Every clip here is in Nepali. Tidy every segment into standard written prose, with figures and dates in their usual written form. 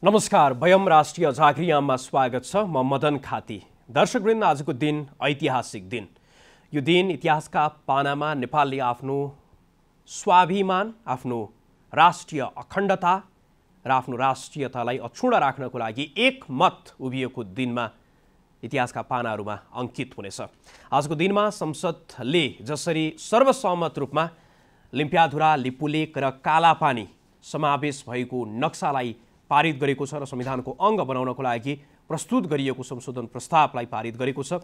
नमस्कार, भयम राष्ट्रिय जागरियाममा स्वागत छ। म मदन खाती। दर्शकवृन्द, आजको दिन ऐतिहासिक दिन। यो दिन इतिहासका पानामा नेपालले आफ्नो स्वाभिमान, आफ्नो राष्ट्रिय अखण्डता र आफ्नो राष्ट्रियतालाई अक्षुण्ण राख्नको लागि एकमत उभिएको दिनमा इतिहासका पानाहरूमा अंकित हुनेछ। आजको दिनमा संसदले जसरी सर्वसम्मत रूपमा लिम्पियाधुरा, लिपुलेक र कालापानी समावेश भएको नक्सालाई पारित गरेको छ र संविधानको अंग बनाउनको लागि प्रस्तुत गरिएको संशोधन प्रस्तावलाई पारित गरेको छ।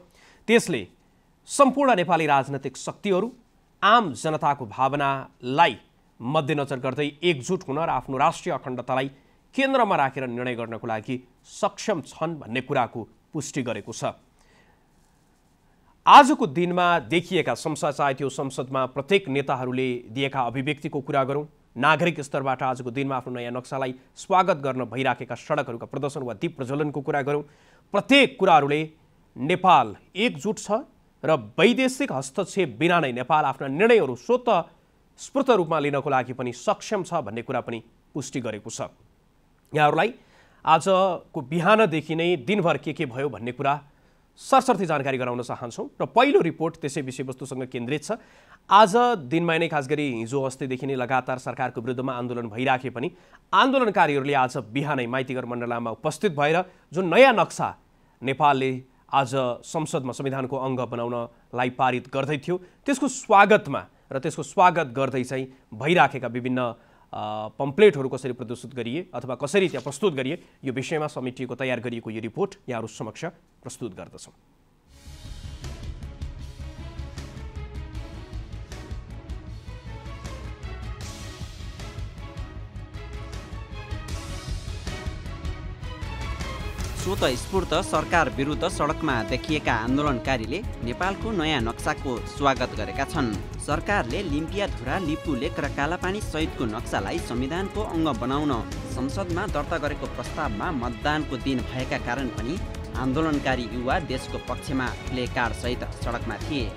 त्यसले सम्पूर्ण नेपाली राजनैतिक शक्तिहरू आम जनताको भावनालाई मध्यनजर गर्दै एकजुट हुन र आफ्नो राष्ट्रिय अखण्डतालाई केन्द्रमा राखेर निर्णय गर्नको लागि सक्षम छन् भन्ने कुराको पुष्टि गरेको छ। आजको दिनमा देखिएका संसद, चाहे त्यो संसदमा प्रत्येक नेताहरूले दिएका अभिव्यक्तिको कुरा गरौँ, नागरिक स्तरबाट आजको दिनमा आफ्नो नयाँ नक्सालाई स्वागत गर्न भइराखेका सडकहरूका प्रदर्शन वा दीप प्रज्वलनको कुरा गरौँ, प्रत्येक कुराहरूले नेपाल एकजुट छ र वैदेशिक हस्तक्षेप बिना नै नेपाल आफ्ना निर्णयहरू स्वतः स्फूर्त रूपमा लिनको लागि पनि सक्षम छ भन्ने कुरा पनि पुष्टि गरेको छ। यहाँहरूलाई आजको बिहानदेखि नै दिनभर के भयो भन्ने कुरा सरसर्ती जानकारी गराउन चाहन्छौँ र पहिलो रिपोर्ट त्यसै विषयवस्तुसँग केन्द्रित छ। आज दिनमा नै खास गरी हिजो अस्तिदेखि नै लगातार सरकारको विरुद्धमा आन्दोलन भइराखे पनि आन्दोलनकारीहरूले आज बिहानै माइतीघर मण्डलामा उपस्थित भएर जुन नयाँ नक्सा नेपालले आज संसदमा संविधानको अंग बनाउनलाई पारित गर्दै थियो त्यसको स्वागतमा र त्यसको स्वागत गर्दै चाहिँ भइराखेका विभिन्न पम्पलेटहरू कसरी प्रदर्शित गरिए अथवा कसरी त्यहाँ प्रस्तुत गरिए यो विषयमा समेटिएको तयार गरिएको यो रिपोर्ट यहाँहरू समक्ष प्रस्तुत गर्दछौँ। स्वतःस्फूर्त सरकार विरुद्ध सडकमा देखिएका आन्दोलनकारीले नेपालको नयाँ नक्साको स्वागत गरेका छन्। सरकारले लिम्पियाधुरा, लिपुलेक र कालापानी सहितको नक्सालाई संविधानको अंग बनाउन संसदमा दर्ता गरेको प्रस्तावमा मतदानको दिन भएका कारण पनि आन्दोलनकारी युवा देशको पक्षमा प्ले कार्ड सहित सडकमा थिए।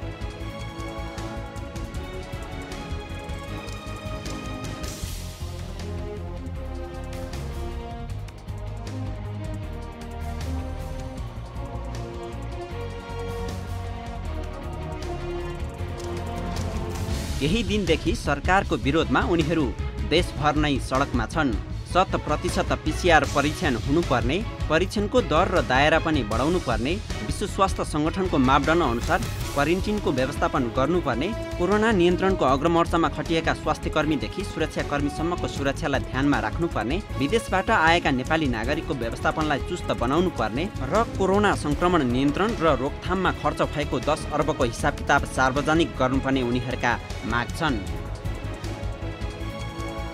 यही दिनदेखि सरकारको विरोधमा उनीहरू देशभर नै सडकमा छन्। 100% PCR परीक्षण हुनुपर्ने, परीक्षणको दर र दायरा पनि बढाउनु पर्ने, विश्व स्वास्थ्य संगठनको मापदण्ड अनुसार क्वारेन्टिनको व्यवस्थापन गर्नुपर्ने, कोरोना नियन्त्रणको अग्रमोर्चामा खटिएका स्वास्थ्यकर्मीदेखि सुरक्षाकर्मीसम्मको सुरक्षालाई ध्यानमा राख्नुपर्ने, विदेशबाट आएका नेपाली नागरिकको व्यवस्थापनलाई चुस्त बनाउनु पर्ने र कोरोना संक्रमण नियन्त्रण र रोकथाममा खर्च भएको 10 अर्बको हिसाब किताब सार्वजनिक गर्नुपर्ने उनीहरूका माग छन्।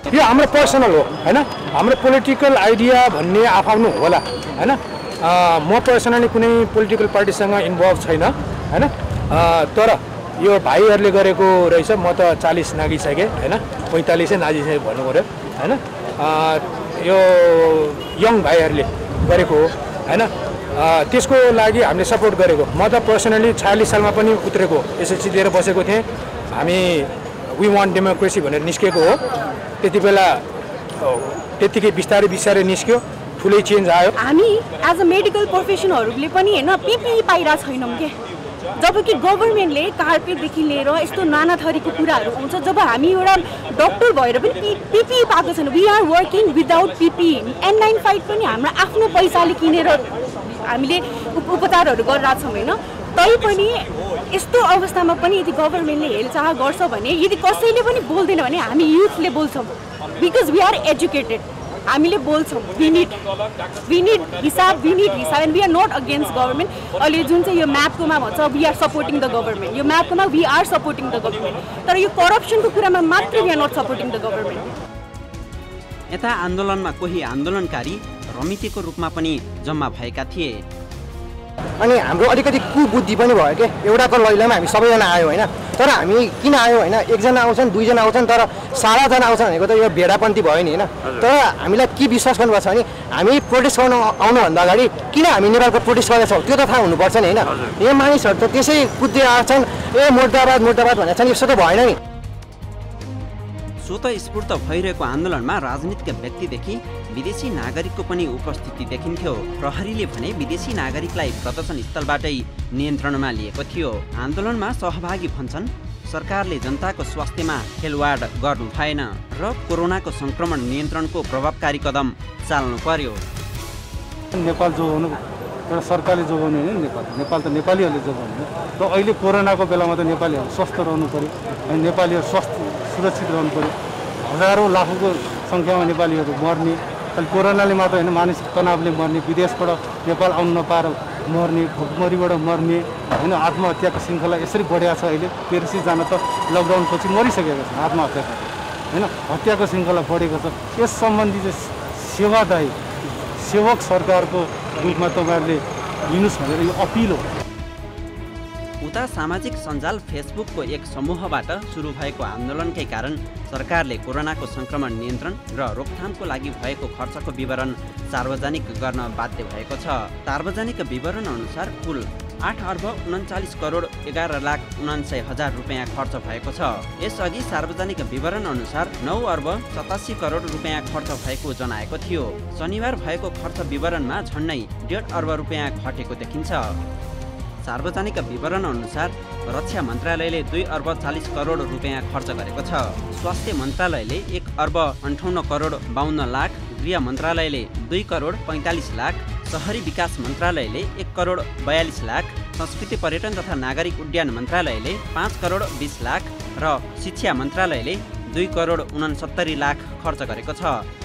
यो हाम्रो पर्सनल हो हैन, हाम्रो पोलिटिकल आइडिया भन्ने आफ्नो होला हैन। म पर्सनली कुनै पोलिटिकल पार्टीसँग इन्भल्भ छैन हैन, तर यो भाइहरूले गरेको रहेछ। म त 40 नागिसकेँ हैन, 45 नागिसकेँ भन्नु पर्यो हैन। यो यङ भाइहरूले गरेको हो हैन, त्यसको लागि हामीले सपोर्ट गरेको। म त पर्सनली 46 सालमा पनि उत्रेको एसएलसी दिएर बसेको थिएँ। हामी वी वान्ट डेमोक्रेसी भनेर निस्केको हो। त्यति बेला त्यतिकै बिस्तारै बिस्तारै निस्क्यो, ठुलै चेन्ज आयो। हामी एज अ मेडिकल प्रोफेसनहरूले पनि हैन पिपी पाइरा छैनौँ के, जबकि गभर्नमेन्टले कार्पेटदेखि लिएर यस्तो नाना थरीको कुराहरू आउँछ। जब हामी एउटा डक्टर भएर पनि पिपी पाएको छैन। We are working without PPE. N95 पनि हाम्रो आफ्नो पैसाले किनेर हामीले उपचारहरू गरिरहेछौँ होइन। तैपनि यस्तो अवस्थामा पनि यदि गभर्नमेन्टले हेरचाह गर्छ भने, यदि कसैले पनि बोल्दैन भने हामी युथले बोल्छौँ। बिकज वी आर एजुकेटेड, हामीले बोल्छौँ। वी निड हिसाब and we are not against government. अहिले जुन चाहिँ यो म्यापकोमा भन्छ we are supporting the government, यो म्यापकोमा we are supporting the government, तर यो करप्सनको कुरामा मात्र we are not supporting the government. यता आन्दोलनमा कोही आन्दोलनकारी रमितीको रूपमा पनि जम्मा भएका थिए। अनि हाम्रो अलिकति कुबुद्धि पनि भयो के, एउटाको लैलमा हामी सबैजना आयो होइन। तर हामी किन आयो होइन, एकजना आउँछन्, दुईजना आउँछन्, तर 12जना आउँछन् भनेको त यो भेडापन्थी भयो नि होइन। तर हामीलाई के विश्वास गर्नुपर्छ भने हामी प्रोटेस्ट गर्न आउनुभन्दा अगाडि किन हामी नेपालको प्रोटेस्ट गर्दैछौँ त्यो त थाहा हुनुपर्छ नि होइन। यो मानिसहरू त त्यसै कुद्दै आएछन्, ए मुर्दाबाद भनेको छन्, यस्तो त भएन नि। स्वतःस्फूर्त भइरहेको आन्दोलनमा राजनीतिक व्यक्तिदेखि विदेशी नागरिकको पनि उपस्थिति देखिन्थ्यो। प्रहरीले भने विदेशी नागरिकलाई प्रदर्शन स्थलबाटै नियन्त्रणमा लिएको थियो। आन्दोलनमा सहभागी भन्छन् सरकारले जनताको स्वास्थ्यमा खेलवाड गर्नु भएन र कोरोनाको संक्रमण नियन्त्रणको प्रभावकारी कदम चाल्नु पर्यो। नेपाल जोगाउनु एउटा सरकारले जोगाउने होइन, नेपाल त नेपालीहरूले जोगाउने र अहिले कोरोनाको बेलामा त नेपालीहरू स्वस्थ रहनु पर्यो अनि नेपालीहरू सुरक्षित रहनु पर्यो। हजारौँ लाखौँको सङ्ख्यामा नेपालीहरू मर्ने, खालि कोरोनाले मात्र होइन मानसिक तनावले मर्ने, विदेशबाट नेपाल आउनु नपाएर मर्ने, भोकमरीबाट मर्ने होइन, आत्महत्याको श्रृङ्खला यसरी बढिया छ। अहिले 1300जना त लकडाउन पछि मरिसकेको छ आत्महत्या होइन, हत्याको श्रृङ्खला बढेको छ। यस सम्बन्धी चाहिँ सेवादायी सेवक सरकारको रूपमा तपाईँहरूले लिनुहोस् भनेर यो अपिल हो। उता सामाजिक सञ्जाल फेसबुकको एक समूहबाट सुरु भएको आन्दोलनकै कारण सरकारले कोरोनाको संक्रमण नियन्त्रण र रोकथामको लागि भएको खर्चको विवरण सार्वजनिक गर्न बाध्य भएको छ। सार्वजनिक विवरण अनुसार कुल 8,39,11,79,000 रुपियाँ खर्च भएको छ। यसअघि सार्वजनिक विवरण अनुसार 9,87,00,00,000 रुपियाँ खर्च भएको जनाएको थियो। शनिबार भएको खर्च विवरणमा झन्डै 1.5 अर्ब रुपियाँ घटेको देखिन्छ। सार्वजनिक विवरण अनुसार रक्षा मन्त्रालयले 2,40,00,00,000 रुपियाँ खर्च गरेको छ। स्वास्थ्य मन्त्रालयले 1,58,52,00,00,000, गृह मन्त्रालयले 2,45,00,00,000, शहरी विकास मन्त्रालयले 1,42,00,00,000, संस्कृति पर्यटन तथा नागरिक उड्डयन मन्त्रालयले 5,20,00,000 र शिक्षा मन्त्रालयले 2,69,00,000 खर्च गरेको छ।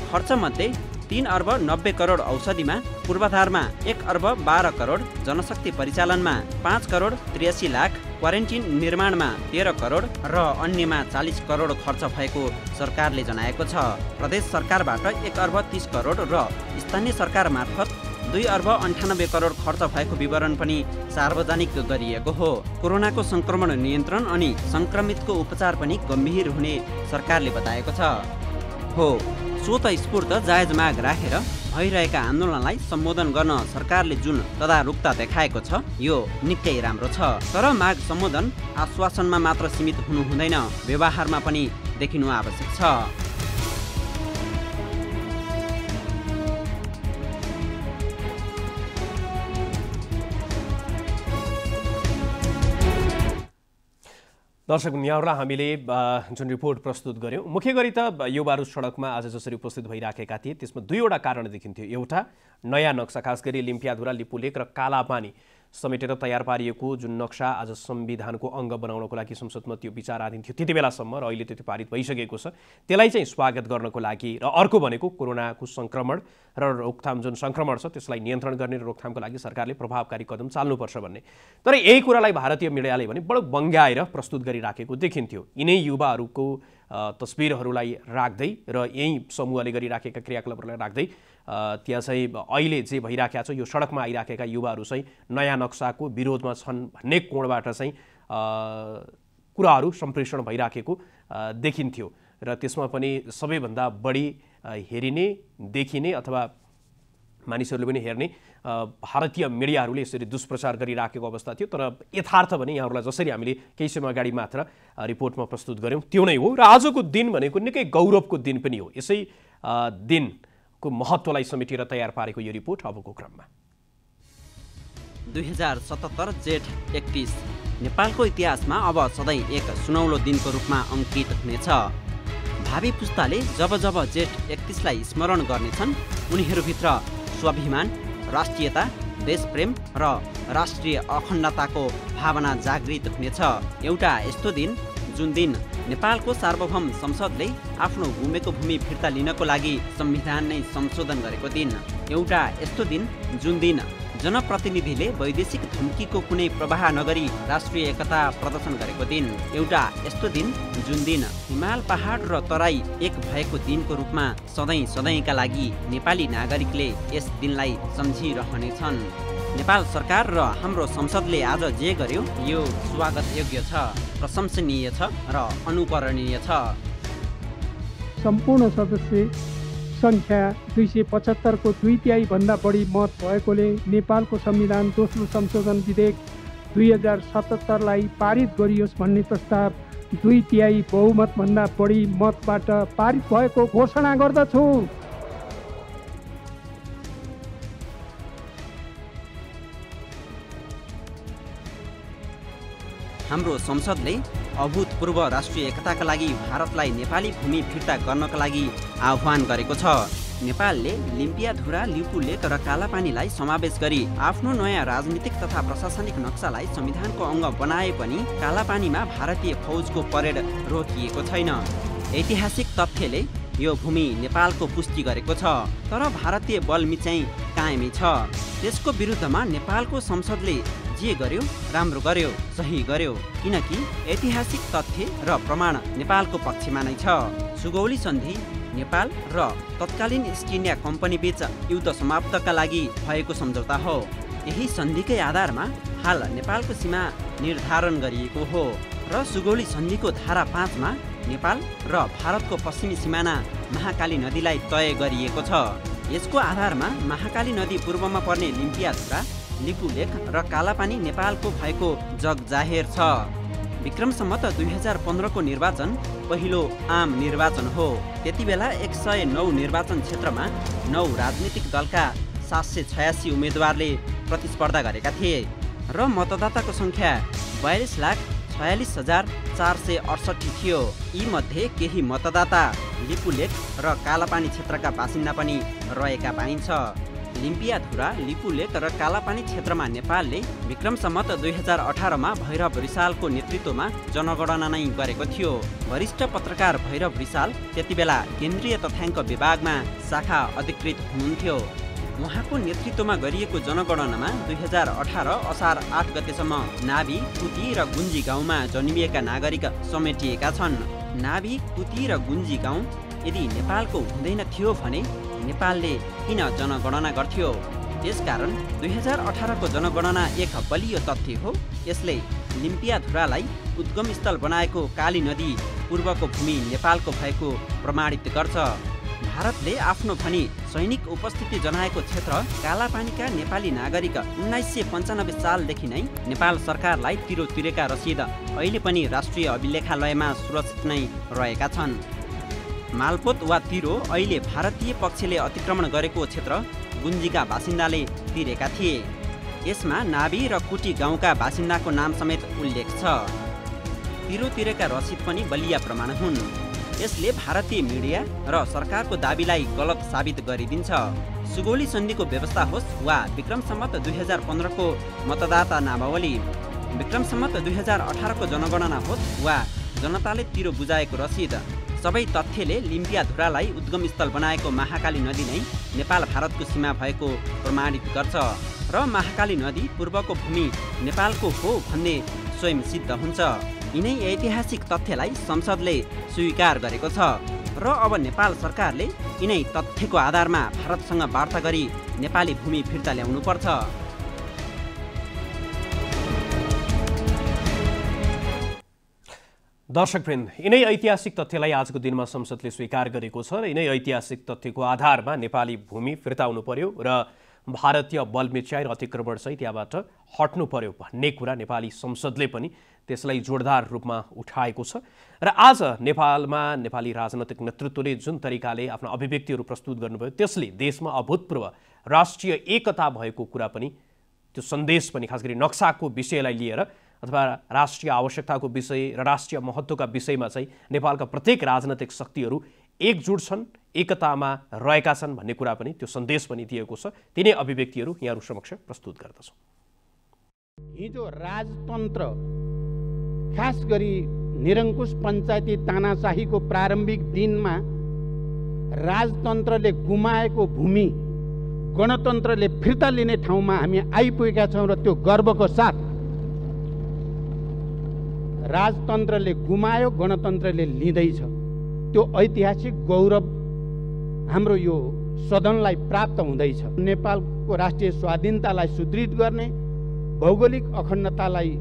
खर्चमध्ये 3,90,00,00,000 औषधिमा, पूर्वाधारमा 1,12,00,00,000, जनशक्ति परिचालनमा 5,83,00,000, क्वारेन्टिन निर्माणमा 13 करोड र अन्यमा 40 करोड खर्च भएको सरकारले जनाएको छ। प्रदेश सरकारबाट 1,30,00,00,000 र स्थानीय सरकार मार्फत 2,98,00,00,000 खर्च भएको विवरण पनि सार्वजनिक गरिएको हो। कोरोनाको संक्रमण नियन्त्रण अनि संक्रमितको उपचार पनि गम्भीर हुने सरकारले बताएको छ। स्वतःस्फूर्त जायज माग राखेर भइरहेका आन्दोलनलाई सम्बोधन गर्न सरकारले जुन तदारुकता देखाएको छ यो निकै राम्रो छ। तर माग सम्बोधन आश्वासनमा मात्र सीमित हुनु हुँदैन, व्यवहारमा पनि देखिनु आवश्यक छ। दर्शक यहाँहरूलाई हामीले जुन रिपोर्ट प्रस्तुत गर्यौँ, मुख्य गरी त युवाहरू सडकमा आज जसरी उपस्थित भइराखेका थिए त्यसमा दुईवटा कारण देखिन्थ्यो। एउटा नयाँ नक्सा, खास गरी लिम्पियाधुरा, लिपुलेक र कालापानी समेटेर तयार पारिएको जुन नक्सा आज संविधानको अङ्ग बनाउनको लागि संसदमा त्यो विचाराधीन थियो त्यति बेलासम्म र अहिले त्यो पारित भइसकेको छ। त्यसलाई चाहिँ स्वागत गर्नको लागि र अर्को भनेको कोरोनाको संक्रमण र रोकथाम जुन संक्रमण छ त्यसलाई नियन्त्रण गर्ने र रोकथामको लागि सरकारले प्रभावकारी कदम चाल्नुपर्छ भन्ने। तर यही कुरालाई भारतीय मिडियाले भने बडो बङ्ग्याएर प्रस्तुत गरिराखेको देखिन्थ्यो। यिनै युवाहरूको तस्बिरहरूलाई राख्दै र यही समूहले गरिराखेका क्रियाकलापहरूलाई राख्दै त्यहाँ चाहिँ अहिले जे भइराखेका छ यो सडकमा आइराखेका युवाहरू चाहिँ नयाँ नक्साको विरोधमा छन् भन्ने कोणबाट चाहिँ कुराहरू सम्प्रेषण भइराखेको देखिन्थ्यो र त्यसमा पनि सबैभन्दा बढी हेरिने, देखिने अथवा मानिसहरूले पनि हेर्ने भारतीय मिडियाहरूले यसरी दुष्प्रचार गरिराखेको अवस्था थियो। तर यथार्थ भने यहाँहरूलाई जसरी हामीले केही समय अगाडि मात्र रिपोर्टमा प्रस्तुत गऱ्यौँ त्यो नै हो र आजको दिन भनेको निकै गौरवको दिन पनि हो। यसै दिनको महत्त्वलाई समेटेर तयार पारेको यो रिपोर्ट अबको क्रममा। 2077 जेठ 31 नेपालको इतिहासमा अब सधैँ एक सुनौलो दिनको रूपमा अङ्कित हुनेछ। भावी पुस्ताले जब जब जेठ 31लाई स्मरण गर्नेछन् उनीहरूभित्र स्वाभिमान, राष्ट्रियता, देशप्रेम र राष्ट्रिय अखण्डताको भावना जागृत हुनेछ। एउटा यस्तो दिन जुन दिन नेपालको सार्वभौम संसदले आफ्नो गुमेको भूमि फिर्ता लिनको लागि संविधान नै संशोधन गरेको दिन। एउटा यस्तो दिन जुन दिन जनप्रतिनिधिले वैदेशिक धम्कीको कुनै प्रवाह नगरी राष्ट्रिय एकता प्रदर्शन गरेको दिन। एउटा यस्तो दिन जुन दिन हिमाल, पहाड र तराई एक भएको दिनको रूपमा सधैँका लागि नेपाली नागरिकले यस दिनलाई सम्झिरहनेछन्। नेपाल सरकार र हाम्रो संसदले आज जे गर्यो यो स्वागत योग्य छ, प्रशंसनीय छ र अनुकरणीय छ। सम्पूर्ण सदस्य सङ्ख्या 275 को 2/3 भन्दा बढी मत भएकोले नेपालको संविधान दोस्रो संशोधन विधेयक 2077 लाई पारित गरियोस् भन्ने प्रस्ताव 2/3 बहुमतभन्दा बढी मतबाट पारित भएको घोषणा गर्दछु। हाम्रो संसदले अभूतपूर्व राष्ट्रिय एकताका लागि भारतलाई नेपाली भूमि फिर्ता गर्नका लागि आह्वान गरेको छ। नेपालले लिम्पियाधुरा, लिपुलेक र कालापानीलाई समावेश गरी आफ्नो नयाँ राजनीतिक तथा प्रशासनिक नक्सालाई संविधानको अङ्ग बनाए पनि कालापानीमा भारतीय फौजको परेड रोकिएको छैन। ऐतिहासिक तथ्यले यो भूमि नेपालको पुष्टि गरेको छ, तर भारतीय बलमी चाहिँ कायमै छ। त्यसको विरुद्धमा नेपालको संसदले जे गर्यो राम्रो गर्यो, सही गर्यो, किनकि ऐतिहासिक तथ्य र प्रमाण नेपालको पक्षमा नै छ। सुगौली सन्धि नेपाल र तत्कालीन इस्ट इन्डिया कम्पनी बीच युद्ध समाप्तका लागि भएको सम्झौता हो। यही सन्धिकै आधारमा हाल नेपालको सीमा निर्धारण गरिएको हो र सुगौली सन्धिको धारा 5 मा नेपाल र भारतको पश्चिमी सिमाना महाकाली नदीलाई तय गरिएको छ। यसको आधारमा महाकाली नदी पूर्वमा पर्ने लिम्पियाधुरा, लिपुलेक र कालापानी नेपालको भएको जग जाहेर छ। विक्रम सम्वत 2015 को निर्वाचन पहिलो आम निर्वाचन हो। त्यति बेला 109 निर्वाचन क्षेत्रमा 9 राजनीतिक दलका 786 उम्मेदवारले प्रतिस्पर्धा गरेका थिए र मतदाताको सङ्ख्या 42,46,468 थियो। यी मध्ये केही मतदाता लिपुलेक र कालापानी क्षेत्रका बासिन्दा पनि रहेका पाइन्छ। लिम्पियाधुरा, लिपुलेक र कालापानी क्षेत्रमा नेपालले विक्रम सम्वत 2018 मा भैरव रिसालको नेतृत्वमा जनगणना नै गरेको थियो। वरिष्ठ पत्रकार भैरव रिसाल त्यतिबेला केन्द्रीय तथ्याङ्क विभागमा शाखा अधिकृत हुनुहुन्थ्यो। उहाँको नेतृत्वमा गरिएको जनगणनामा 2018 असार 8 गतेसम्म नाभी, कुती र गुन्जी गाउँमा जन्मिएका नागरिक समेटिएका छन्। नाभी, कुती र गुन्जी गाउँ यदि नेपालको हुँदैन थियो भने नेपालले किन जनगणना गर्थ्यो? त्यसकारण 2018 को जनगणना एक बलियो तथ्य हो। यसले लिम्पियाधुरालाई उद्गम स्थल बनाएको काली नदी पूर्वको भूमि नेपालको भएको प्रमाणित गर्छ। भारतले आफ्नो भनी सैनिक उपस्थिति जनाएको क्षेत्र कालापानीका नेपाली नागरिक 1995 सालदेखि नै नेपाल सरकारलाई तिरेका रसिद अहिले पनि राष्ट्रिय अभिलेखालयमा सुरक्षित नै रहेका छन्। मालपोत वा तिरो अहिले भारतीय पक्षले अतिक्रमण गरेको क्षेत्र गुन्जीका बासिन्दाले तिरेका थिए। यसमा नाभी र कुटी गाउँका बासिन्दाको नाम समेत उल्लेख छ। तिरो तिरेका रसिद पनि बलिया प्रमाण हुन्। यसले भारतीय मिडिया र सरकारको दाबीलाई गलत साबित गरिदिन्छ। सुगौली सन्धिको व्यवस्था होस् वा विक्रम सम्वत 2015 को मतदाता नामावली, विक्रम सम्वत 2018 को जनगणना होस् वा जनताले तिरो बुझाएको रसिद, सबै तथ्यले लिम्पियाधुरालाई उद्गम स्थल बनाएको महाकाली नदी नै नेपाल भारतको सीमा भएको प्रमाणित गर्छ र महाकाली नदी पूर्वको भूमि नेपालको हो भन्ने स्वयं सिद्ध हुन्छ। यिनै ऐतिहासिक तथ्यलाई संसदले स्वीकार गरेको छ र अब नेपाल सरकारले यिनै तथ्यको आधारमा भारतसँग वार्ता गरी नेपाली भूमि फिर्ता ल्याउनुपर्छ। दर्शकवृन्द, यिनै ऐतिहासिक तथ्यलाई आजको दिनमा संसदले स्वीकार गरेको छ र यिनै ऐतिहासिक तथ्यको आधारमा नेपाली भूमि फिर्ता हुनु पर्यो र भारतीय बल मिच्याइ र अतिक्रमण चाहिँ त्यहाँबाट हट्नु पर्यो भन्ने कुरा नेपाली संसदले पनि त्यसलाई जोरदार रूपमा उठाएको छ। र आज नेपालमा नेपाली राजनैतिक नेतृत्वले जुन तरिकाले आफ्ना अभिव्यक्तिहरू प्रस्तुत गर्नुभयो त्यसले देशमा अभूतपूर्व राष्ट्रिय एकता भएको कुरा पनि, त्यो सन्देश पनि, खास गरी नक्साको विषयलाई लिएर अथवा राष्ट्रिय आवश्यकताको विषय र राष्ट्रिय महत्त्वका विषयमा चाहिँ नेपालका प्रत्येक राजनैतिक शक्तिहरू एकजुट छन्, एकतामा रहेका छन् भन्ने कुरा पनि, त्यो सन्देश पनि दिएको छ। तिनै अभिव्यक्तिहरू यहाँहरू समक्ष प्रस्तुत गर्दछौँ। हिजो राजतन्त्र, खास गरी निरङ्कुश पञ्चायती तानाशाहीको प्रारम्भिक दिनमा राजतन्त्रले गुमाएको भूमि गणतन्त्रले फिर्ता लिने ठाउँमा हामी आइपुगेका छौँ र त्यो गर्वको साथ राजतन्त्रले गुमायो, गणतन्त्रले लिँदैछ। त्यो ऐतिहासिक गौरव हाम्रो यो सदनलाई प्राप्त हुँदैछ। नेपालको राष्ट्रिय स्वाधीनतालाई सुदृढ गर्ने, भौगोलिक अखण्डतालाई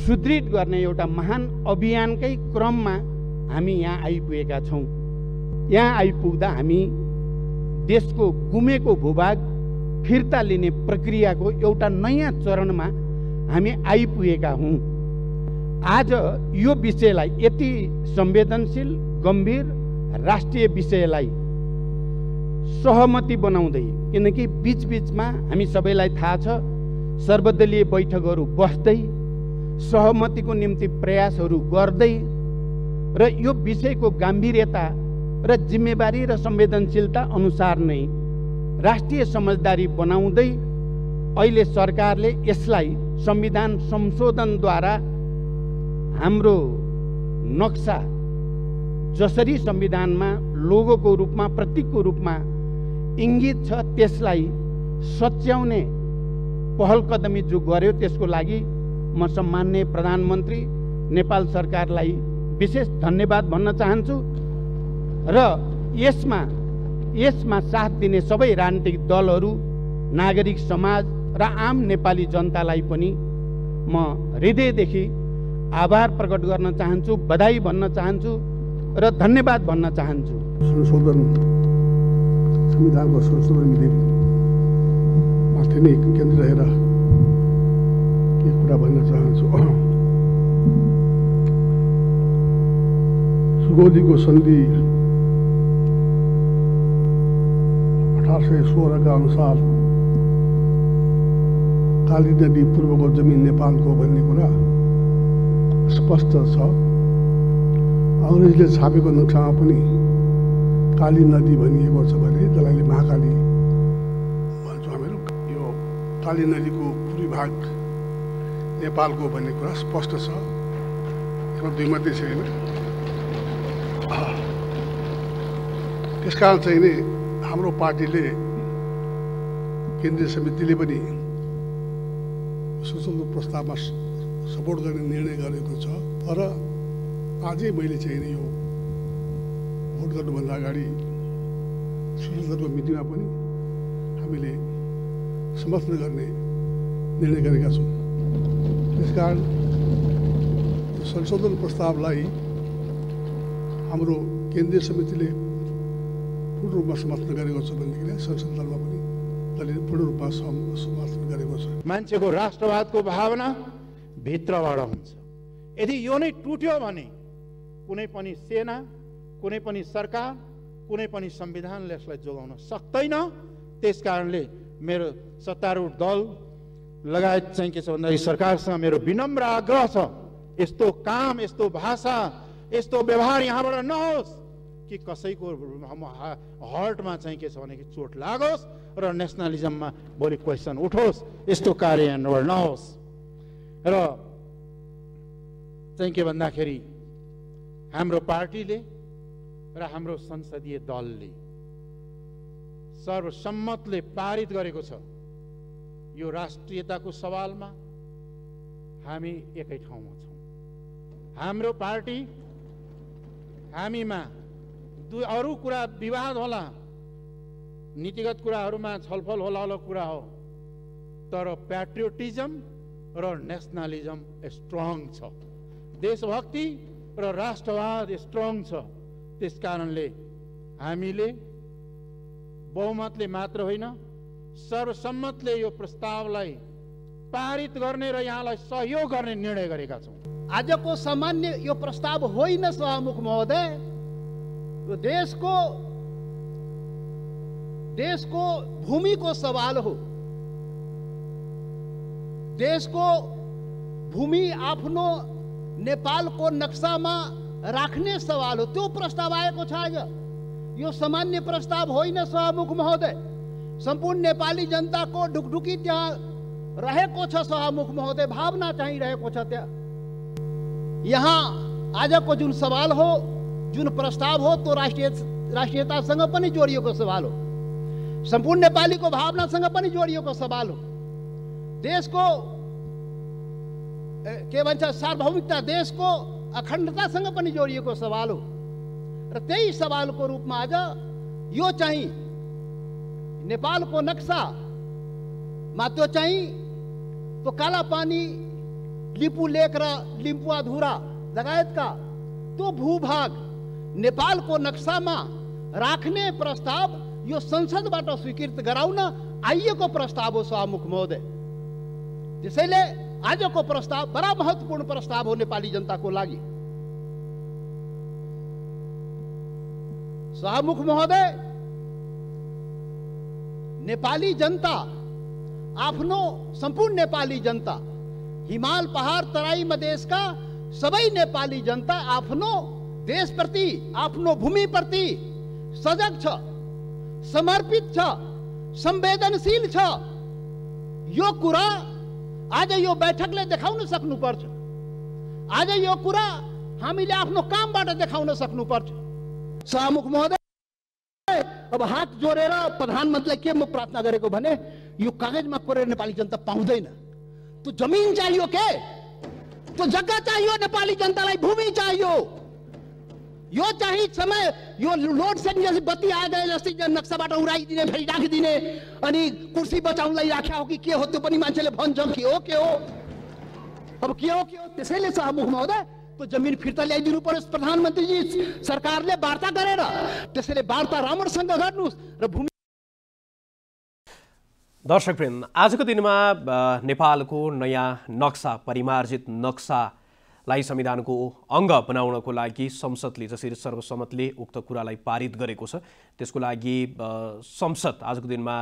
सुदृढ गर्ने एउटा महान अभियानकै क्रममा हामी यहाँ आइपुगेका छौँ। यहाँ आइपुग्दा हामी देशको गुमेको भूभाग फिर्ता लिने प्रक्रियाको एउटा नयाँ चरणमा हामी आइपुगेका हौँ। आज यो विषयलाई यति संवेदनशील गम्भीर राष्ट्रिय विषयलाई सहमति बनाउँदै, किनकि बीचबीचमा हामी सबैलाई थाहा छ सर्वदलीय बैठकहरू बस्दै सहमतिको निम्ति प्रयासहरू गर्दै र यो विषयको गाम्भीर्यता र जिम्मेवारी र संवेदनशीलता अनुसार नै राष्ट्रिय समझदारी बनाउँदै अहिले सरकारले यसलाई संविधान संशोधनद्वारा हाम्रो नक्सा जसरी संविधानमा लोगोको रूपमा प्रतीकको रूपमा इङ्गित छ त्यसलाई सच्याउने पहल कदमी जो गर्यो त्यसको लागि म सम्माननीय प्रधानमन्त्री नेपाल सरकारलाई विशेष धन्यवाद भन्न चाहन्छु र यसमा साथ दिने सबै राजनीतिक दलहरू, नागरिक समाज र आम नेपाली जनतालाई पनि म हृदयदेखि आभार प्रकट गर्न चाहन्छु, बधाई भन्न चाहन्छु र धन्यवाद भन्न चाहन्छु। संविधानको संशोधन विधेयकमाथि नै केन्द्रित रहेर के कुरा भन्न चाहन्छु। सुगौलीको सन्धि 1816 का अनुसार काली नदी पूर्वको जमिन नेपालको भन्ने कुरा स्पष्ट छ। अङ्ग्रेजले छापेको नक्सामा पनि काली नदी भनिएको छ भने त्यसलाई महाकाली भन्छौँ हामीहरू। यो काली नदीको पूर्वी भाग नेपालको भन्ने कुरा स्पष्ट छ, यसमा दुईमते छैन। त्यसकारण चाहिँ नि हाम्रो पार्टीले केन्द्रीय समितिले पनि संसदको प्रस्तावमा सपोर्ट गर्ने निर्णय गरेको छ। तर आजै मैले चाहिँ नि यो भोट गर्नुभन्दा अगाडि संसदको मिटिङमा पनि हामीले समर्थन गर्ने निर्णय गरेका छौँ। त्यसकारण संशोधन प्रस्तावलाई हाम्रो केन्द्रीय समितिले पूर्ण रूपमा समर्थन गरेको छ भनेदेखि संसद दलमा पनि त्यसले पूर्ण रूपमा समर्थन गरेको छ। मान्छेको राष्ट्रवादको भावना भित्रबाट हुन्छ। यदि यो नै टुट्यो भने कुनै पनि सेना, कुनै पनि सरकार, कुनै पनि संविधानले यसलाई जोगाउन सक्दैन। त्यसकारणले मेरो सत्तारूढ दल लगायत चाहिँ के छ भन्दाखेरि सरकारसँग मेरो विनम्र आग्रह छ, यस्तो काम, यस्तो भाषा, यस्तो व्यवहार यहाँबाट नहोस् कि कसैको हर्टमा चाहिँ के छ भने चोट लागोस् र नेसनलिजममा भोलि क्वेसन उठोस्, यस्तो कार्य यहाँबाट नहोस्। र चाहिँ के भन्दाखेरि हाम्रो पार्टीले र हाम्रो संसदीय दलले सर्वसम्मतले पारित गरेको छ यो राष्ट्रियताको सवालमा हामी एकै ठाउँमा छौँ। हाम्रो पार्टी हामीमा अरू कुरा विवाद होला, नीतिगत कुराहरूमा छलफल होला अलग कुरा हो, तर प्याट्रियोटिजम र नेसनलिजम स्ट्रङ छ, देशभक्ति र राष्ट्रवाद स्ट्रङ छ। त्यसकारणले हामीले बहुमतले मात्र होइन सर्वसम्मतले यो प्रस्तावलाई पारित गर्ने र यहाँलाई सहयोग गर्ने निर्णय गरेका छौँ। आजको सामान्य यो प्रस्ताव होइन सभामुख महोदय, यो देशको भूमिको सवाल हो। देशको भूमि आफ्नो नेपालको नक्सामा राख्ने सवाल हो, त्यो प्रस्ताव आएको छ आज। यो सामान्य प्रस्ताव होइन सभामुख महोदय, सम्पूर्ण नेपाली जनताको ढुकढुकी त्यहाँ रहेको छ सभामुख महोदय, भावना चाहिँ रहेको छ त्यहाँ। यहाँ आजको जुन सवाल हो, जुन प्रस्ताव हो, त्यो राष्ट्रियतासँग पनि जोडिएको सवाल हो, सम्पूर्ण नेपालीको भावनासँग पनि जोडिएको सवाल हो, देशको के भन्छ सार्वभौमिकता, देशको अखण्डतासँग पनि जोडिएको सवाल हो। र त्यही सवालको रूपमा आज यो चाहिँ नेपालको नक्सामा त्यो चाहिँ त्यो कालापानी, लिपु लेक र लिम्पुवाधुरा लगायतका त्यो भूभाग नेपालको नक्सामा राख्ने प्रस्ताव यो संसदबाट स्वीकृत गराउन आइएको प्रस्ताव हो सभामुख महोदय। त्यसैले आजको प्रस्ताव बडा महत्त्वपूर्ण प्रस्ताव हो नेपाली जनताको लागि। सभामुख महोदय, नेपाली जनता आफ्नो सम्पूर्ण नेपाली जनता, हिमाल पहाड तराई मधेसका सबै नेपाली जनता आफ्नो देशप्रति, आफ्नो भूमिप्रति सजग छ, समर्पित छ, संवेदनशील छ। यो कुरा आज यो बैठकले देखाउन सक्नुपर्छ। आज यो कुरा हामीले आफ्नो कामबाट देखाउन सक्नुपर्छ। सभामुख महोदय, अब हात जोडेर प्रधानमन्त्रीलाई के म प्रार्थना गरेको भने यो कागजमा कोरेर नेपाली जनता पाउँदैन। त्यो जमिन चाहियो के, त्यो जग्गा चाहियो, नेपाली जनतालाई भूमि चाहियो। यो चाहिँ समय, यो लोड सेडिङ जस्तै बत्ती आए जस्तै नक्साबाट उडाइदिने, फेरि राखिदिने, अनि कुर्सी बचाउनलाई राख्या हो कि के हो त्यो पनि मान्छेले भन्छ। के हो अब के हो त्यसैले सभामुख महोदय त्यो जमिन फिर्ता ल्याइदिनु पर्यो प्रधानमन्त्रीजी, सरकारले वार्ता गरेर। त्यसैले वार्ता राम्रोसँग गर्नुहोस् र भूमि। दर्शकवृन्द, आजको दिनमा नेपालको नयाँ नक्सा, परिमार्जित नक्सालाई संविधानको अङ्ग बनाउनको लागि संसदले जसरी सर्वसम्मतले उक्त कुरालाई पारित गरेको छ, त्यसको लागि संसद आजको दिनमा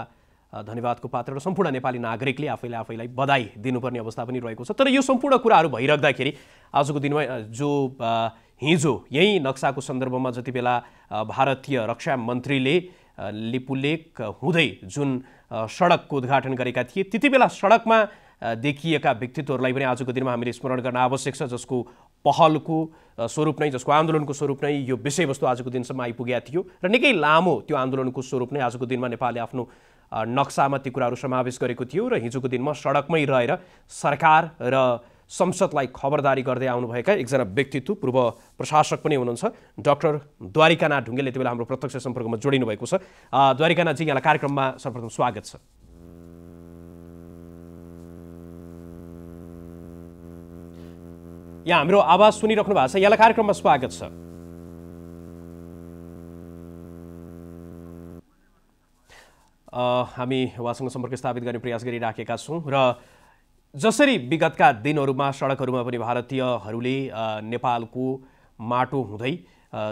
धन्यवादको पात्र र सम्पूर्ण नेपाली नागरिकले आफैलाई बधाई दिनुपर्ने अवस्था पनि रहेको छ। तर यो सम्पूर्ण कुराहरू भइराख्दाखेरि आजको दिनमा जो हिजो यही नक्साको सन्दर्भमा जति बेला भारतीय रक्षा मन्त्रीले लिपुलेक हुँदै जुन सडकको उद्घाटन गरेका थिए, त्यति बेला सडकमा देखिएका व्यक्तित्वहरूलाई पनि आजको दिनमा हामीले स्मरण गर्न आवश्यक छ, जसको पहलको स्वरूप नै, जसको आन्दोलनको स्वरूप नै यो विषयवस्तु आजको दिनसम्म आइपुगेको थियो र निकै लामो त्यो आन्दोलनको स्वरूप नै आजको दिनमा नेपालले आफ्नो नक्सामा ती कुराहरू समावेश गरेको थियो र हिजोको दिनमा सडकमै रहेर सरकार र संसदलाई खबरदारी गर्दै आउनुभएका एकजना व्यक्तित्व, पूर्व प्रशासक पनि हुनुहुन्छ, डाक्टर द्वारिकानाथ ढुङ्गेल यति बेला हाम्रो प्रत्यक्ष सम्पर्कमा जोडिनु भएको छ। द्वारिकानाथजी, यहाँलाई कार्यक्रममा सर्वप्रथम स्वागत छ। यहाँ हाम्रो आवाज सुनिराख्नु भएको छ, यहाँलाई कार्यक्रममा स्वागत छ। हामी उहाँसँग सम्पर्क स्थापित गर्ने प्रयास गरिराखेका छौँ र जसरी विगतका दिनहरूमा सडकहरूमा पनि भारतीयहरूले नेपालको माटो हुँदै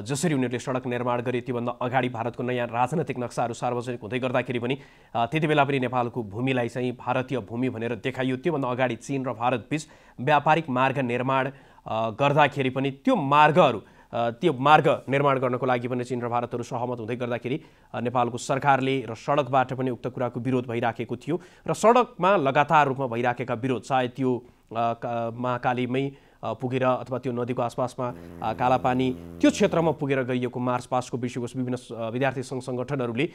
जसरी उनीहरूले सडक निर्माण गरे, त्योभन्दा अगाडि भारतको नयाँ राजनैतिक नक्साहरू सार्वजनिक हुँदै गर्दाखेरि पनि त्यति बेला पनि नेपालको भूमिलाई चाहिँ भारतीय भूमि भनेर देखाइयो। त्योभन्दा अगाडि चीन र भारत बीच व्यापारिक मार्ग निर्माण गर्दाखेरि पनि त्यो मार्ग निर्माण गर्नको लागि पनि चीन र भारतहरू सहमत हुँदै गर्दाखेरि नेपालको सरकारले र सडकबाट पनि उक्त कुराको विरोध भइराखेको थियो र सडकमा लगातार रूपमा भइराखेका विरोध, चाहे त्यो महाकालीमै पुगेर अथवा त्यो नदीको आसपासमा कालापानी त्यो क्षेत्रमा पुगेर गरिएको मार्चपास्टको विषयवस्तु विभिन्न विद्यार्थी सङ्घ सङ्गठनहरूले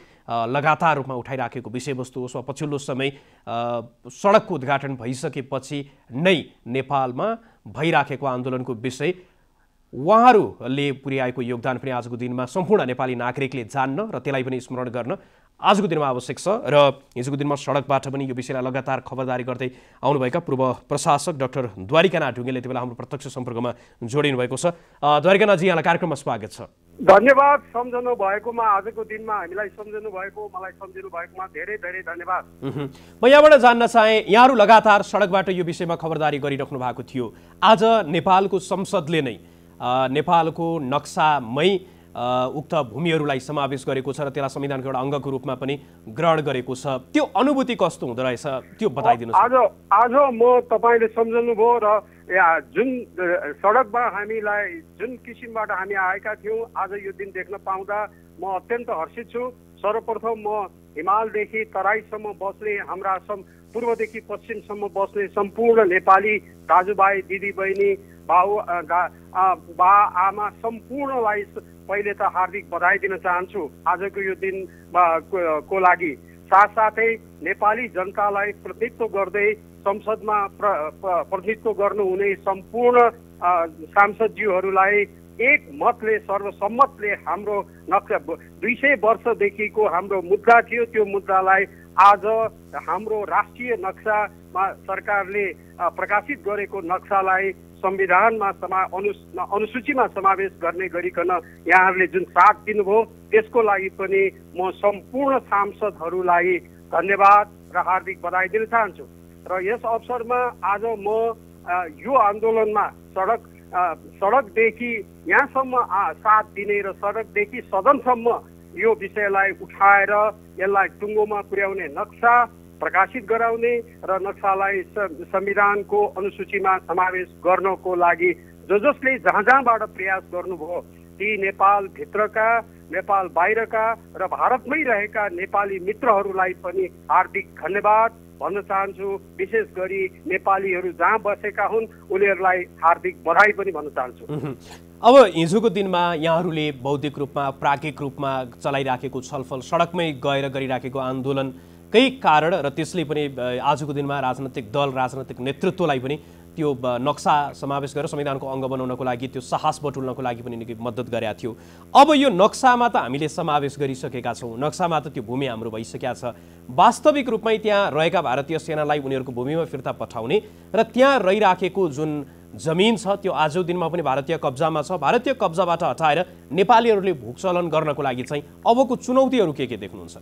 लगातार रूपमा उठाइराखेको विषयवस्तु होस् वा पछिल्लो समय सडकको उद्घाटन भइसकेपछि नै नेपालमा भइराखेको आन्दोलनको विषय, उहाँहरूले पुर्याएको योगदान पनि आजको दिनमा सम्पूर्ण नेपाली नागरिकले जान्न र त्यसलाई पनि स्मरण गर्न आजको दिनमा आवश्यक छ र हिजोको दिनमा सडकबाट पनि यो विषयलाई लगातार खबरदारी गर्दै आउनुभएका पूर्व प्रशासक डाक्टर द्वारिकानाथ ढुङ्गेल यति बेला हाम्रो प्रत्यक्ष सम्पर्कमा जोडिनु भएको छ। द्वारिकानाथजी, यहाँलाई कार्यक्रममा स्वागत छ। धन्यवाद। सम्झनु भएकोमा, आजको दिनमा हामीलाई सम्झनु भएको, मलाई सम्झिनु भएकोमा धेरै धेरै धन्यवाद। म यहाँबाट जान्न चाहे, यहाँहरू लगातार सडकबाट यो विषयमा खबरदारी गरिराख्नु भएको थियो। आज नेपालको संसदले नै नेपालको नक्सामै उक्त भूमिहरूलाई समावेश गरेको छ र त्यसलाई संविधानको एउटा अङ्गको रूपमा पनि ग्रहण गरेको छ। त्यो अनुभूति कस्तो हुँदो रहेछ त्यो बताइदिनुहोस्। आज म तपाईँले सम्झनुभयो र जुन सडकमा हामीलाई जुन किसिमबाट हामी आएका थियौँ, आज यो दिन देख्न पाउँदा म अत्यन्त हर्षित छु। सर्वप्रथम म हिमालदेखि तराईसम्म बस्ने, हाम्रा पूर्वदेखि पश्चिमसम्म बस्ने सम्पूर्ण नेपाली दाजुभाइ दिदीबहिनी, बा आमा सम्पूर्णलाई पहिले त हार्दिक बधाई दिन चाहन्छु आजको यो दिन को लागि। साथसाथै नेपाली जनतालाई प्रतिनिधित्व गर्दै संसदमा प्रतिनिधित्व गर्नुहुने सम्पूर्ण सांसदज्यूहरूलाई एक मतले सर्वसम्मतले हाम्रो नक्सा 200 वर्षदेखिको हाम्रो मुद्दा थियो, त्यो मुद्दालाई आज हाम्रो राष्ट्रिय नक्सामा सरकारले प्रकाशित गरेको नक्सालाई संविधानमा अनुसूचीमा समावेश गर्ने गरिकन यहाँहरूले जुन साथ दिनुभयो त्यसको लागि पनि म सम्पूर्ण सांसदहरूलाई धन्यवाद र हार्दिक बधाई दिन चाहन्छु। र यस अवसरमा आज म यो आन्दोलनमा सडकदेखि यहाँसम्म साथ दिने र सडकदेखि सदनसम्म यो विषयलाई उठाएर यसलाई टुङ्गोमा पुर्याउने नक्सा प्रकाशित गराउने र नक्सालाई संविधानको अनुसूचीमा समावेश गर्नको लागि जसले जहाँबाट प्रयास गर्नुभयो ती नेपाल भित्रका नेपाल बाहिरका र भारतमै रहेका नेपाली मित्रहरूलाई पनि हार्दिक धन्यवाद भन्न चाहन्छु। विशेष गरी नेपालीहरू जहाँ बसेका हुन् उनीहरूलाई हार्दिक बधाई पनि भन्न चाहन्छु। अब हिजोको दिनमा यहाँहरूले बौद्धिक रूपमा प्राज्ञिक रूपमा चलाइराखेको छलफल सडकमै गएर गरिराखेको आन्दोलनकै कारण र त्यसले पनि आजको दिनमा राजनैतिक दल राजनैतिक नेतृत्वलाई पनि त्यो नक्सा समावेश गरेर संविधानको अङ्ग बनाउनको लागि त्यो साहस बटुल्नको लागि पनि निकै मद्दत गरेका थियो। अब यो नक्सामा त हामीले समावेश गरिसकेका छौँ, नक्सामा त त्यो भूमि हाम्रो भइसकेका छ। वास्तविक रूपमै त्यहाँ रहेका भारतीय सेनालाई उनीहरूको भूमिमा फिर्ता पठाउने र त्यहाँ रहिराखेको जुन जमिन छ त्यो आजको दिनमा पनि भारतीय कब्जामा छ, भारतीय कब्जाबाट हटाएर नेपालीहरूले भूचलन गर्नको लागि चाहिँ अबको चुनौतीहरू के देख्नुहुन्छ?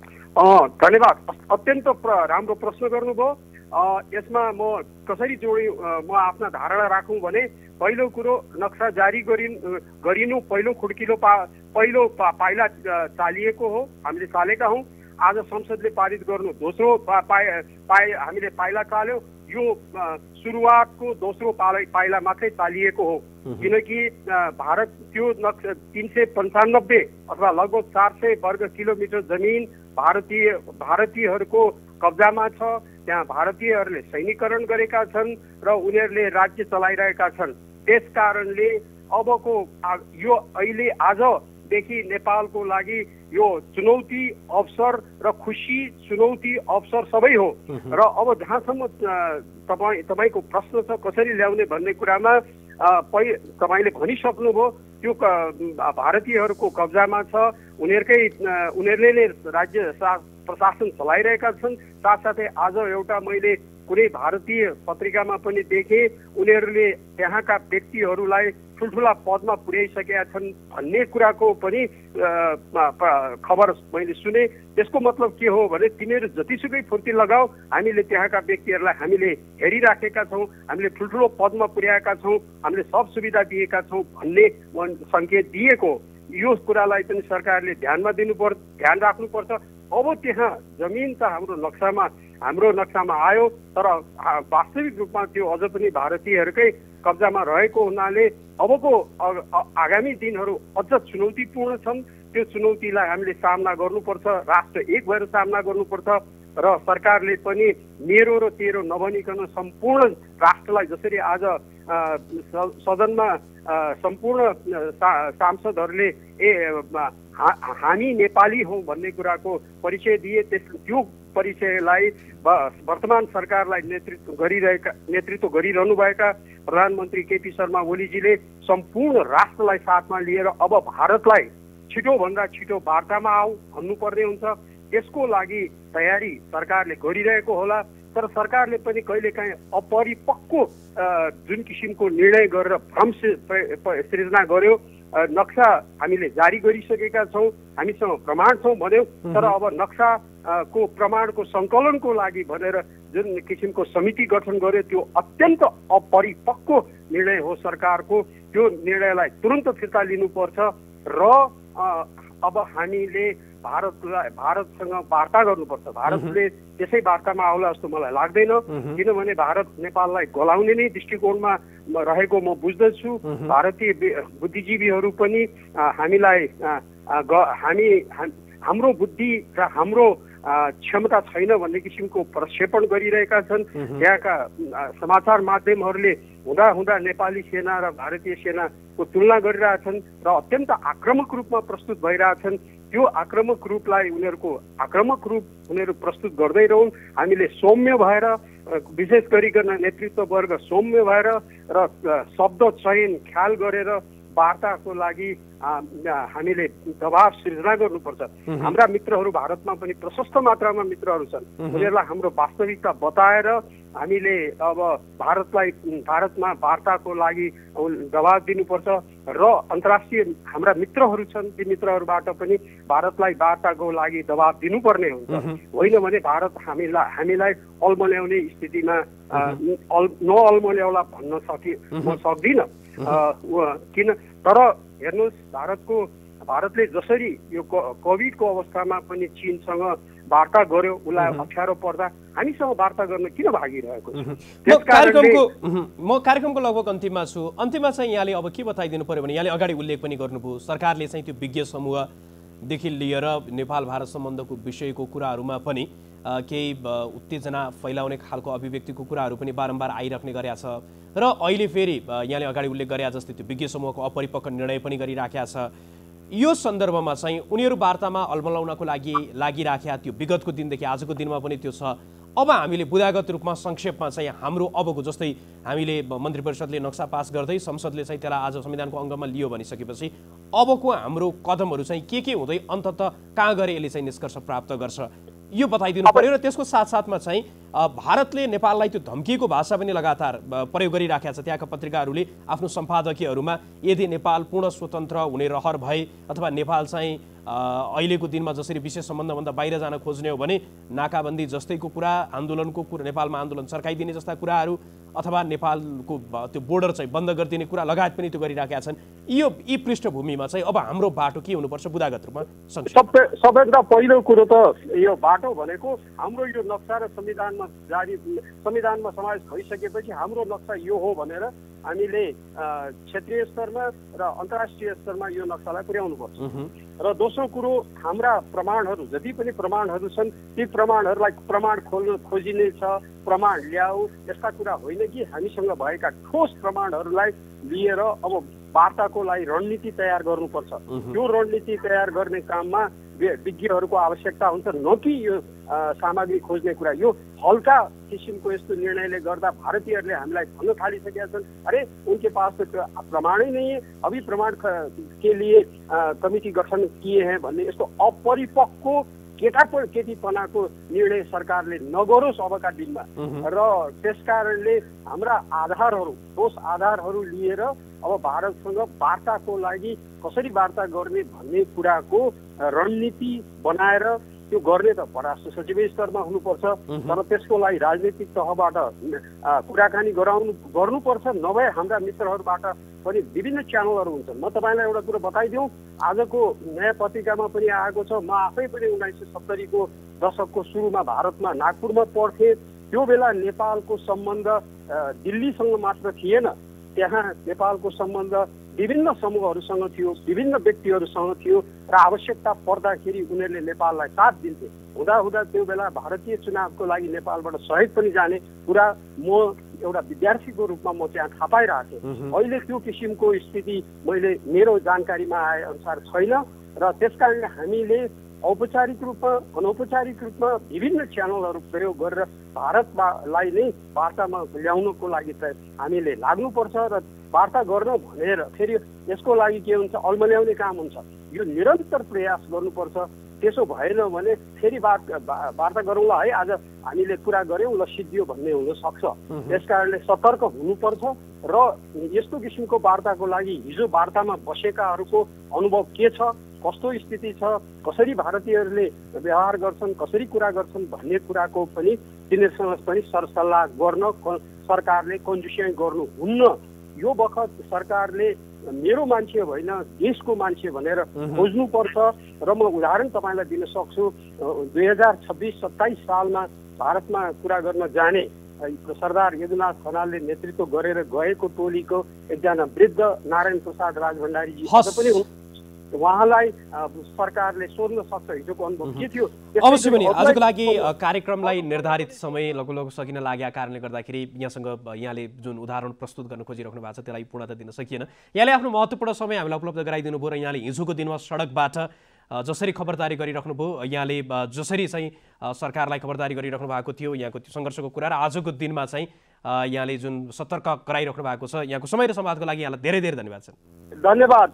धन्यवाद, अत्यन्त राम्रो प्रश्न गर्नुभयो। यसमा म कसरी म आफ्ना धारणा राखौँ भने पहिलो कुरो नक्सा जारी गरिनु पहिलो खुड्किलो पहिलो पाइला चालिएको हो, हामीले चालेका हौँ। आज संसदले पारित गर्नु दोस्रो हामीले पाइला चाल्यौँ। यो सुरुवातको दोस्रो पाइला मात्रै चालिएको हो, किनकि भारत त्यो 395 अथवा लगभग 400 वर्ग किलोमिटर जमिन भारतीयहरूको कब्जामा छ। त्यहाँ भारतीयहरूले सैनिकरण गरेका छन् र उनीहरूले राज्य चलाइरहेका छन्। त्यस कारणले अबको यो अहिले आजदेखि नेपालको लागि यो चुनौती अवसर र खुसी चुनौती अवसर सबै हो। र अब जहाँसम्म तपाईँको प्रश्न छ कसरी ल्याउने भन्ने कुरामा तपाईँले भनिसक्नुभयो, त्यो भारतीयहरूको कब्जामा छ, उनीहरूले नै राज्य प्रशासन चलाइरहेका छन्। साथसाथै आज एउटा मैले कुनै भारतीय पत्रिकामा पनि देखेँ, उनीहरूले त्यहाँका व्यक्तिहरूलाई ठुल्ठुला पदमा पुर्याइसकेका छन् भन्ने कुराको पनि खबर मैले सुने। त्यसको मतलब के हो भने तिमीहरू जतिसुकै फुर्ती लगाऊ, हामीले त्यहाँका व्यक्तिहरूलाई हामीले हेरिराखेका छौँ, हामीले ठुल्ठुलो पदमा पुर्याएका छौँ, हामीले सब सुविधा दिएका छौँ भन्ने सङ्केत दिएको। यो कुरालाई पनि सरकारले ध्यान राख्नुपर्छ। अब त्यहाँ जमिन त हाम्रो नक्सामा आयो, तर वास्तविक रूपमा त्यो अझ पनि भारतीयहरूकै कब्जामा रहेको हुनाले अबको आगामी दिनहरू अझ चुनौतीपूर्ण छन्। त्यो चुनौतीलाई हामीले सामना गर्नुपर्छ, राष्ट्र एक भएर सामना गर्नुपर्छ र सरकारले पनि मेरो र तेरो नभनिकन सम्पूर्ण राष्ट्रलाई जसरी आज सदनमा सम्पूर्ण सांसदहरूले हामी नेपाली हौँ भन्ने कुराको परिचय दिए, त्यो परिचयलाई वर्तमान सरकारलाई नेतृत्व गरिरहनुभएका प्रधानमन्त्री केपी शर्मा ओलीजीले सम्पूर्ण राष्ट्रलाई साथमा लिएर अब भारतलाई छिटोभन्दा छिटो वार्तामा आऊ भन्नुपर्ने हुन्छ। त्यसको लागि तयारी सरकारले गरिरहेको होला, तर सरकारले पनि कहिलेकाहीँ अपरिपक्व जुन किसिमको निर्णय गरेर भ्रम सृजना गर्यो। नक्सा हामीले जारी गरिसकेका छौँ, हामीसँग प्रमाण छौँ भन्यो, तर अब नक्साको प्रमाणको सङ्कलनको लागि भनेर जुन किसिमको समिति गठन गर्यो त्यो अत्यन्त अपरिपक्व निर्णय हो सरकारको। त्यो निर्णयलाई तुरन्त फिर्ता लिनुपर्छ र अब हामीले भारतसँग वार्ता गर्नुपर्छ। भारतले त्यसै वार्तामा आउला जस्तो मलाई लाग्दैन, किनभने भारत नेपाललाई गलाउने नै दृष्टिकोणमा रहेको म बुझ्दछु। भारतीय बुद्धिजीवीहरू पनि हाम्रो बुद्धि र हाम्रो क्षमता छैन भन्ने किसिमको प्रक्षेपण गरिरहेका छन्। त्यहाँका समाचार माध्यमहरूले हुँदा नेपाली सेना र भारतीय सेनाको तुलना गरिरहेछन् र अत्यन्त आक्रामक रूपमा प्रस्तुत भइरहेछन्। त्यो आक्रामक रूपलाई उनीहरू प्रस्तुत गर्दै रहन्। हामीले सौम्य भएर, विशेष गरिकन नेतृत्ववर्ग सौम्य भएर र शब्द चयन ख्याल गरेर वार्ताको लागि हामीले दबाब सिर्जना गर्नुपर्छ। हाम्रा मित्रहरू भारतमा पनि प्रशस्त मात्रामा मित्रहरू छन्, उनीहरूलाई हाम्रो वास्तविकता बताएर हामीले अब भारतमा वार्ताको लागि दबाब दिनुपर्छ र अन्तर्राष्ट्रिय हाम्रा मित्रहरू छन्, ती मित्रहरूबाट पनि भारतलाई वार्ताको लागि दबाब दिनुपर्ने हुन्छ। होइन भने भारत हामीलाई अल्मल्याउने स्थितिमा नअल्मल्याउला भन्न सक्दिनँ। किन तर हेर्नुहोस्, भारतले जसरी यो कोभिडको अवस्थामा पनि चीनसँग वार्ता गर्यो, उसलाई अप्ठ्यारो पर्दा हामीसँग वार्ता गर्न किन भागिरहेको छ? म कार्यक्रमको लगभग अन्तिममा छु। अन्तिममा चाहिँ यहाँले अब के बताइदिनु पर्यो भने, यहाँले अगाडि उल्लेख पनि गर्नुभयो, सरकारले चाहिँ त्यो विज्ञ समूहदेखि लिएर नेपाल भारत सम्बन्धको विषयको कुराहरूमा पनि केही उत्तेजना फैलाउने खालको अभिव्यक्तिको कुराहरू पनि बारम्बार आइराख्ने गरेका छ र अहिले फेरि यहाँले अगाडि उल्लेख गरे जस्तै त्यो विज्ञ समूहको अपरिपक्व निर्णय पनि गरिराखेका छ। यो सन्दर्भमा चाहिँ उनीहरू वार्तामा अल्मलाउनको लागि लागिराखेका त्यो विगतको दिनदेखि आजको दिनमा पनि त्यो छ। अब हामीले बुदागत रूपमा संक्षेपमा चाहिँ हाम्रो अबको, जस्तै हामीले मन्त्री परिषदले नक्सा पास गर्दै संसदले चाहिँ त्यसलाई आज संविधानको अङ्गमा लियो भनिसकेपछि अबको हाम्रो कदमहरू चाहिँ के हुँदै अन्ततः कहाँ गएर यसले चाहिँ निष्कर्ष प्राप्त गर्छ यो बताइदिनु पर्यो। र त्यसको साथसाथमा चाहिँ भारतले नेपाललाई त्यो धम्कीको भाषा पनि लगातार प्रयोग गरिराखेका छ। त्यहाँका पत्रिकाहरूले आफ्नो सम्पादकीयहरूमा यदि नेपाल पूर्ण स्वतन्त्र हुने रहर भए अथवा नेपाल चाहिँ अहिलेको दिनमा जसरी विशेष सम्बन्धभन्दा बाहिर जान खोज्ने हो भने नाकाबन्दी जस्तैको कुरा, आन्दोलनको कुरा, नेपालमा आन्दोलन सर्काइदिने जस्ता कुराहरू अथवा नेपालको त्यो बोर्डर चाहिँ बन्द गरिदिने कुरा लगायत पनि त्यो गरिराखेका छन्। यी पृष्ठभूमिमा चाहिँ अब हाम्रो बाटो के हुनुपर्छ बुदागत रूपमा? सबैभन्दा पहिलो कुरो त यो बाटो भनेको हाम्रो यो नक्सा र संविधानमा समावेश भइसकेपछि हाम्रो नक्सा यो हो भनेर हामीले क्षेत्रीय स्तरमा र अन्तर्राष्ट्रिय स्तरमा यो नक्सालाई पुर्याउनुपर्छ। र दोस्रो कुरो, हाम्रा प्रमाणहरू जति पनि प्रमाणहरू छन् ती प्रमाणहरूलाई प्रमाण खोजिने छ, प्रमाण ल्याऊ, यस्ता कुरा होइन कि हामीसँग भएका ठोस प्रमाणहरूलाई लिएर अब वार्ताको लागि रणनीति तयार गर्नुपर्छ। यो रणनीति तयार गर्ने काममा विज्ञहरूको आवश्यकता हुन्छ, न कि यो सामग्री खोज्ने कुरा। यो हल्का किसिमको यस्तो निर्णयले गर्दा भारतीयहरूले हामीलाई भन्न थालिसकेका छन्, अरे उनके पास तो प्रमाण ही नहीं है, अभी प्रमाण के लिए कमिटी गठन किए हैं भन्ने यस्तो अपरिपक्व केटीपनाको निर्णय सरकारले नगरोस् अबका दिनमा। र त्यसकारणले हाम्रा आधारहरू, ठोस आधारहरू लिएर अब भारतसँग वार्ताको लागि कसरी वार्ता गर्ने भन्ने कुराको रणनीति बनाएर त्यो गर्ने त परराष्ट्र सचिव स्तरमा हुनुपर्छ, तर त्यसको लागि राजनीतिक तहबाट कुराकानी गर्नुपर्छ। नभए हाम्रा मित्रहरूबाट पनि विभिन्न च्यानलहरू हुन्छन्। म तपाईँलाई एउटा कुरो बताइदिउँ, आजको नयाँ पत्रिकामा पनि आएको छ, म आफै पनि 1970 को दशकको सुरुमा भारतमा नागपुरमा पढ्थेँ। त्यो बेला नेपालको सम्बन्ध दिल्लीसँग मात्र थिएन, त्यहाँ नेपालको सम्बन्ध विभिन्न समूहहरूसँग थियो, विभिन्न व्यक्तिहरूसँग थियो र आवश्यकता पर्दाखेरि उनीहरूले नेपाललाई साथ दिन्थे। हुँदा त्यो बेला भारतीय चुनावको लागि नेपालबाट सहयोग पनि जाने कुरा म एउटा विद्यार्थीको रूपमा म त्यहाँ थाहा पाइरहेको थिएँ। अहिले त्यो किसिमको स्थिति मेरो जानकारीमा आए अनुसार छैन र त्यसकारणले हामीले औपचारिक रूपमा अनौपचारिक रूपमा विभिन्न च्यानलहरू प्रयोग गरेर भारतलाई नै वार्तामा ल्याउनको लागि चाहिँ हामीले लाग्नुपर्छ र वार्ता गर्न भनेर फेरि यसको लागि के हुन्छ, अल्मल्याउने काम हुन्छ। यो निरन्तर प्रयास गर्नुपर्छ। त्यसो भएन भने फेरि वार्ता गरौँला है, आज हामीले कुरा गऱ्यौँ ल सिद्धियो भन्ने हुन सक्छ। त्यसकारणले सतर्क हुनुपर्छ र यस्तो किसिमको वार्ताको लागि हिजो वार्तामा बसेकाहरूको अनुभव के छ, कस्तो स्थिति छ, कसरी भारतीयहरूले व्यवहार गर्छन्, कसरी कुरा गर्छन् भन्ने कुराको पनि तिनीहरूसँग पनि सरसल्लाह गर्न सरकारले कन्जुसियाइ गर्नुहुन्न। यो बखत सरकारले मेरो मान्छे होइन देशको मान्छे भनेर खोज्नुपर्छ। र म उदाहरण तपाईँलाई दिन सक्छु, 2026-27 सालमा भारतमा कुरा गर्न जाने सरदार यदुनाथ खनालले नेतृत्व गरेर गएको टोलीको एकजना वृद्ध नारायण प्रसाद राजभण्डारीजी पनि उहाँलाई सरकारले सोध्न सक्छ हिजोको अनुभव के थियो। अवश्य पनि आजको लागि कार्यक्रमलाई निर्धारित समय लगभग सकिन लागेका कारणले गर्दाखेरि यहाँले जुन उदाहरण प्रस्तुत गर्न खोजिराख्नु भएको छ त्यसलाई पूर्णता दिन सकिएन। यहाँले आफ्नो महत्त्वपूर्ण समय हामीलाई उपलब्ध गराइदिनु भयो र यहाँले हिजोको दिनमा सडकबाट जसरी खबरदारी गरिराख्नु भयो, यहाँले जसरी चाहिँ सरकारलाई खबरदारी गरिराख्नु भएको थियो, यहाँको त्यो सङ्घर्षको कुरा र आजको दिनमा चाहिँ यहाँले जुन सतर्क गराइराख्नु भएको छ, यहाँको समय र संवादको लागि यहाँलाई धेरै धेरै धन्यवाद छ। धन्यवाद।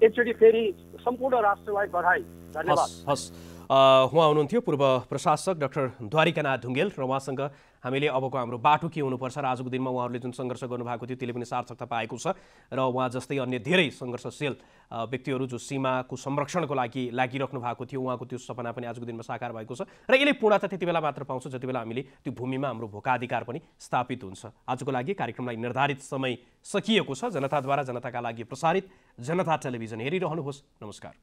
एकचोटि फेरि सम्पूर्ण राष्ट्रलाई बधाई। धन्यवाद। हस्, उहाँ हुनुहुन्थ्यो पूर्व प्रशासक डाक्टर द्वारिकानाथ ढुङ्गेल र उहाँसँग हामीले अबको हाम्रो बाटो के हुनुपर्छ र आजको दिनमा उहाँहरूले जुन सङ्घर्ष गर्नुभएको थियो त्यसले पनि सार्थकता पाएको छ र उहाँ जस्तै अन्य धेरै सङ्घर्षशील व्यक्तिहरू जो सीमाको संरक्षणको लागि लागिराख्नु भएको थियो, उहाँको त्यो सपना पनि आजको दिनमा साकार भएको छ र यसले पूर्णता त्यति बेला मात्र पाउँछ जति बेला हामीले त्यो भूमिमा हाम्रो भोकाधिकार पनि स्थापित हुन्छ। आजको लागि कार्यक्रमलाई निर्धारित समय सकिएको छ। जनताद्वारा जनताका लागि प्रसारित जनता टेलिभिजन हेरिरहनुहोस्। नमस्कार।